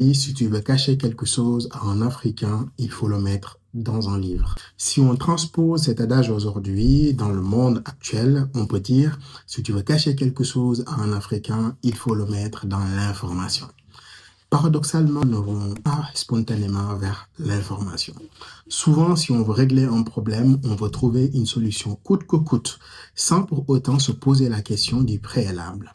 Et si tu veux cacher quelque chose à un Africain, il faut le mettre dans un livre. Si on transpose cet adage aujourd'hui dans le monde actuel, on peut dire, si tu veux cacher quelque chose à un Africain, il faut le mettre dans l'information. Paradoxalement, nous ne vont pas spontanément vers l'information. Souvent, si on veut régler un problème, on veut trouver une solution coûte que coûte, sans pour autant se poser la question du préalable.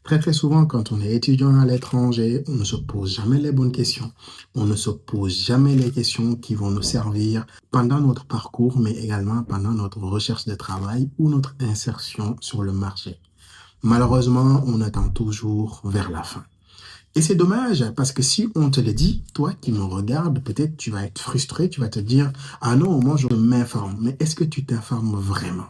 Très souvent, quand on est étudiant à l'étranger, on ne se pose jamais les bonnes questions. On ne se pose jamais les questions qui vont nous servir pendant notre parcours, mais également pendant notre recherche de travail ou notre insertion sur le marché. Malheureusement, on attend toujours vers la fin. Et c'est dommage parce que si on te le dit, toi qui me regardes, peut-être tu vas être frustré, tu vas te dire, ah non, moi je m'informe. Mais est-ce que tu t'informes vraiment?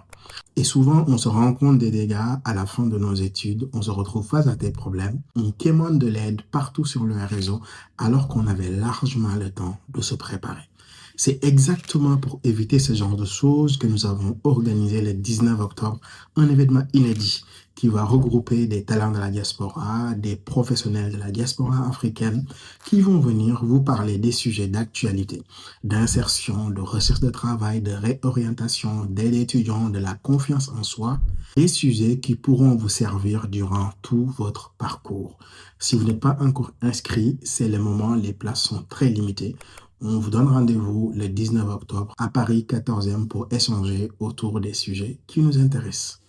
Et souvent, on se rend compte des dégâts à la fin de nos études, on se retrouve face à des problèmes, on quémande de l'aide partout sur le réseau, alors qu'on avait largement le temps de se préparer. C'est exactement pour éviter ce genre de choses que nous avons organisé le 19 octobre un événement inédit qui va regrouper des talents de la diaspora, des professionnels de la diaspora africaine qui vont venir vous parler des sujets d'actualité, d'insertion, de recherche de travail, de réorientation, d'aide étudiante, de la confiance en soi, des sujets qui pourront vous servir durant tout votre parcours. Si vous n'êtes pas encore inscrit, c'est le moment, les places sont très limitées. On vous donne rendez-vous le 19 octobre à Paris 14e pour échanger autour des sujets qui nous intéressent.